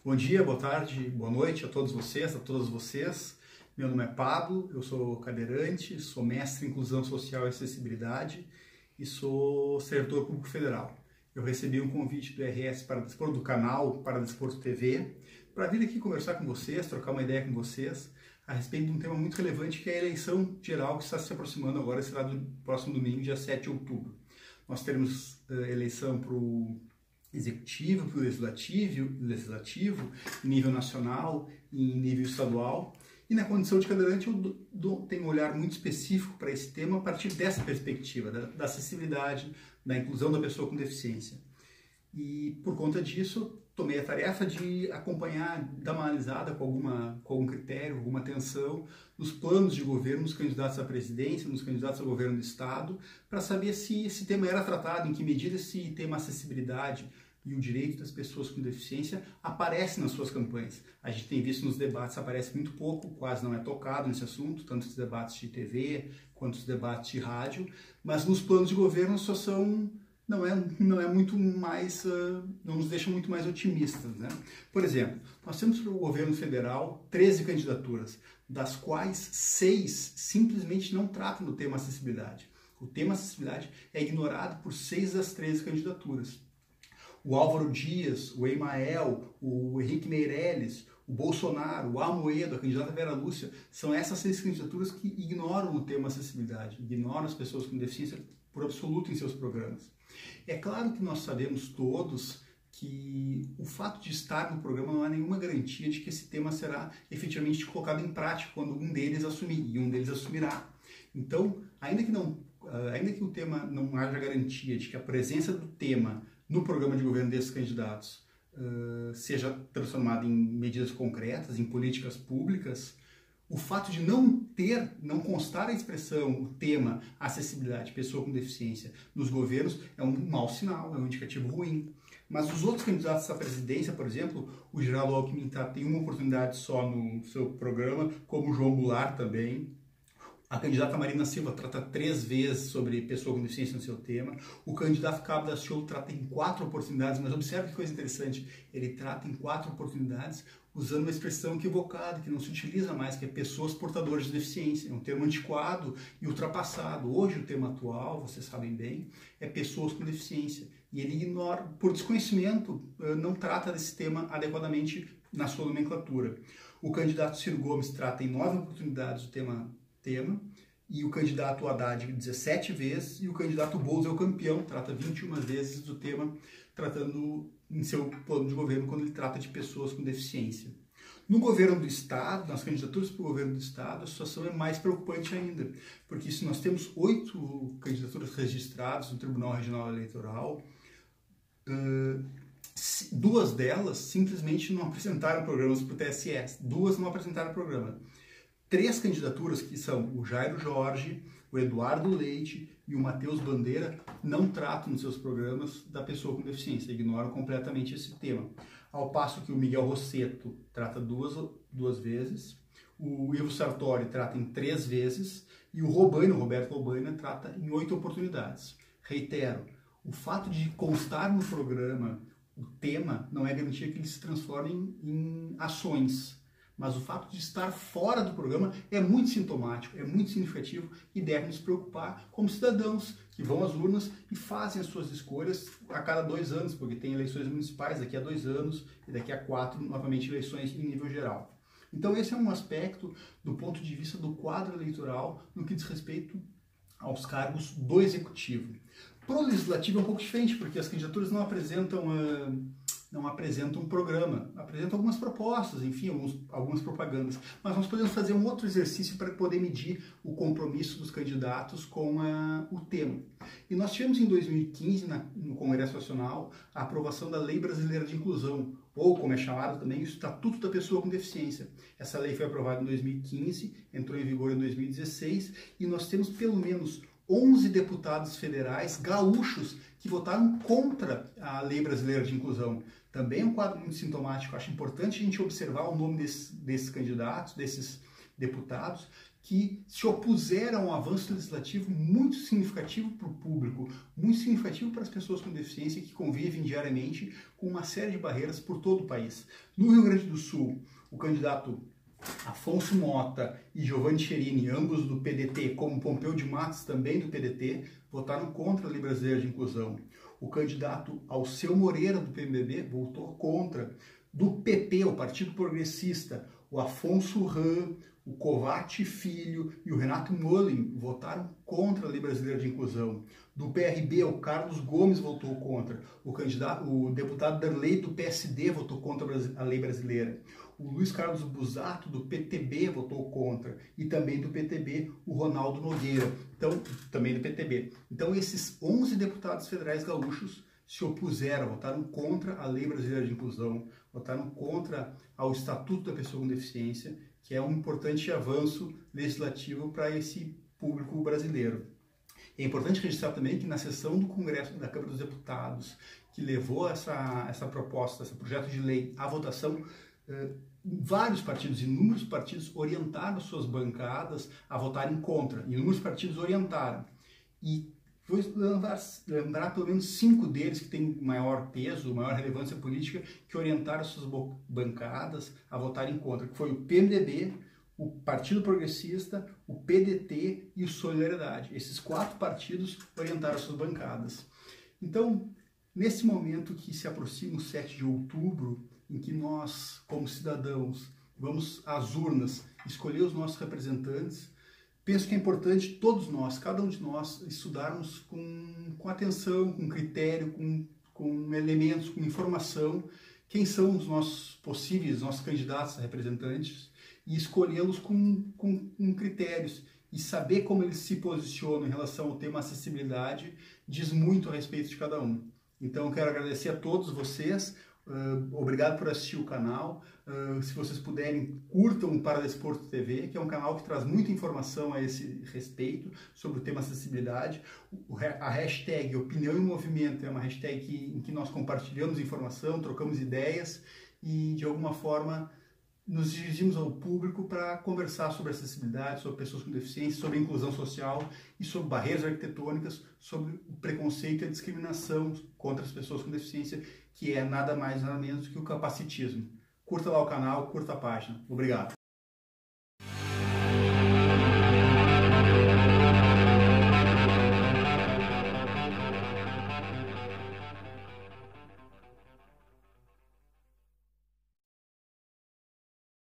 Bom dia, boa tarde, boa noite a todos vocês, a todas vocês. Meu nome é Pablo, eu sou cadeirante, sou mestre em Inclusão Social e Acessibilidade e sou servidor público federal. Eu recebi um convite do RS Paradesporto, do canal Paradesporto TV, para vir aqui conversar com vocês, trocar uma ideia com vocês a respeito de um tema muito relevante que é a eleição geral que está se aproximando agora, será do próximo domingo, dia 7 de outubro. Nós teremos eleição para o executivo, para o legislativo, em nível nacional e em nível estadual. E na condição de cadeirante eu tenho um olhar muito específico para esse tema a partir dessa perspectiva, da acessibilidade, da inclusão da pessoa com deficiência. E por conta disso, tomei a tarefa de acompanhar, dar uma analisada com algum critério, alguma atenção, nos planos de governo, nos candidatos à presidência, nos candidatos ao governo do Estado, para saber se esse tema era tratado, em que medida esse tema acessibilidade e o direito das pessoas com deficiência aparece nas suas campanhas. A gente tem visto nos debates, aparece muito pouco, quase não é tocado nesse assunto, tanto os debates de TV quanto os debates de rádio, mas nos planos de governo a situação não é muito mais, não nos deixa muito mais otimistas, né? Por exemplo, nós temos para o governo federal 13 candidaturas, das quais 6 simplesmente não tratam do tema acessibilidade. O tema acessibilidade é ignorado por 6 das 13 candidaturas. O Álvaro Dias, o Emael, o Henrique Meirelles, o Bolsonaro, o Amoedo, a candidata Vera Lúcia, são essas 6 candidaturas que ignoram o tema acessibilidade, ignoram as pessoas com deficiência por absoluto em seus programas. É claro que nós sabemos todos que o fato de estar no programa não é nenhuma garantia de que esse tema será efetivamente colocado em prática quando um deles assumir, e um deles assumirá. Então, ainda que o tema não haja garantia de que a presença do tema no programa de governo desses candidatos seja transformada em medidas concretas, em políticas públicas, o fato de não constar a expressão, o tema, acessibilidade, pessoa com deficiência nos governos é um mau sinal, é um indicativo ruim. Mas os outros candidatos à presidência, por exemplo, o Geraldo Alckmin tem uma oportunidade só no seu programa, como o João Goulart também. A candidata Marina Silva trata 3 vezes sobre pessoa com deficiência no seu tema. O candidato Cabo Daciolo trata em 4 oportunidades, mas observe que coisa interessante, ele trata em 4 oportunidades usando uma expressão equivocada, que não se utiliza mais, que é pessoas portadoras de deficiência. É um termo antiquado e ultrapassado. Hoje o tema atual, vocês sabem bem, é pessoas com deficiência. E ele ignora, por desconhecimento, não trata desse tema adequadamente na sua nomenclatura. O candidato Ciro Gomes trata em 9 oportunidades o tema, e o candidato Haddad 17 vezes, e o candidato Boulos é o campeão, trata 21 vezes do tema, tratando em seu plano de governo quando ele trata de pessoas com deficiência. No governo do Estado, nas candidaturas para o governo do Estado, a situação é mais preocupante ainda, porque se nós temos 8 candidaturas registradas no Tribunal Regional Eleitoral, 2 delas simplesmente não apresentaram programas para o TSE, 2 não apresentaram programa. 3 candidaturas, que são o Jairo Jorge, o Eduardo Leite e o Matheus Bandeira, não tratam nos seus programas da pessoa com deficiência, ignoram completamente esse tema. Ao passo que o Miguel Rosseto trata 2 vezes, o Ivo Sartori trata em 3 vezes e o Roberto Robaina, trata em 8 oportunidades. Reitero, o fato de constar no programa o tema não é garantia que ele se transforme em ações. Mas o fato de estar fora do programa é muito sintomático, é muito significativo e deve nos preocupar como cidadãos que vão às urnas e fazem as suas escolhas a cada 2 anos, porque tem eleições municipais daqui a 2 anos e daqui a 4, novamente, eleições em nível geral. Então esse é um aspecto do ponto de vista do quadro eleitoral no que diz respeito aos cargos do Executivo. Para o Legislativo é um pouco diferente, porque as candidaturas não apresentam um programa, apresentam algumas propostas, enfim, algumas propagandas. Mas nós podemos fazer um outro exercício para poder medir o compromisso dos candidatos com o tema. E nós tivemos em 2015, no Congresso Nacional, a aprovação da Lei Brasileira de Inclusão, ou como é chamado também, o Estatuto da Pessoa com Deficiência. Essa lei foi aprovada em 2015, entrou em vigor em 2016, e nós temos pelo menos 11 deputados federais gaúchos que votaram contra a Lei Brasileira de Inclusão. Também é um quadro muito sintomático. Acho importante a gente observar o nome desses candidatos, desses deputados que se opuseram a um avanço legislativo muito significativo para o público, muito significativo para as pessoas com deficiência que convivem diariamente com uma série de barreiras por todo o país. No Rio Grande do Sul, o candidato Afonso Mota e Giovanni Cherini, ambos do PDT, como Pompeu de Matos, também do PDT, votaram contra a Lei Brasileira de Inclusão. O candidato Alceu Moreira, do PMDB, votou contra. Do PP, o Partido Progressista, o Afonso Ram, o Covatti Filho e o Renato Mollin votaram contra a Lei Brasileira de Inclusão. Do PRB, o Carlos Gomes votou contra. O deputado Darley, do PSD, votou contra a lei brasileira. O Luiz Carlos Busato, do PTB, votou contra. E também do PTB, o Ronaldo Nogueira, também do PTB. Então, esses 11 deputados federais gaúchos se opuseram, votaram contra a Lei Brasileira de Inclusão, votaram contra ao Estatuto da Pessoa com Deficiência, que é um importante avanço legislativo para esse público brasileiro. É importante registrar também que na sessão do Congresso da Câmara dos Deputados, que levou essa proposta, esse projeto de lei à votação, vários partidos, inúmeros partidos orientaram suas bancadas a votarem contra, inúmeros partidos orientaram. E vou lembrar pelo menos 5 deles que têm maior peso, maior relevância política, que orientaram suas bancadas a votarem contra, que foi o PMDB, o Partido Progressista, o PDT e o Solidariedade. Esses 4 partidos orientaram suas bancadas. Então, nesse momento que se aproxima o 7 de outubro, em que nós, como cidadãos, vamos às urnas escolher os nossos representantes, penso que é importante todos nós, cada um de nós, estudarmos com atenção, com critério, com elementos, com informação, quem são os nossos nossos candidatos a representantes, e escolhê-los com critérios. E saber como eles se posicionam em relação ao tema acessibilidade diz muito a respeito de cada um. Então, eu quero agradecer a todos vocês. Obrigado por assistir o canal. Se vocês puderem, curtam o Paradesporto TV, que é um canal que traz muita informação a esse respeito sobre o tema acessibilidade. A hashtag Opinião em Movimento é uma hashtag em que nós compartilhamos informação, trocamos ideias e, de alguma forma, nos dirigimos ao público para conversar sobre acessibilidade, sobre pessoas com deficiência, sobre inclusão social e sobre barreiras arquitetônicas, sobre o preconceito e a discriminação contra as pessoas com deficiência, que é nada mais nada menos que o capacitismo. Curta lá o canal, curta a página. Obrigado.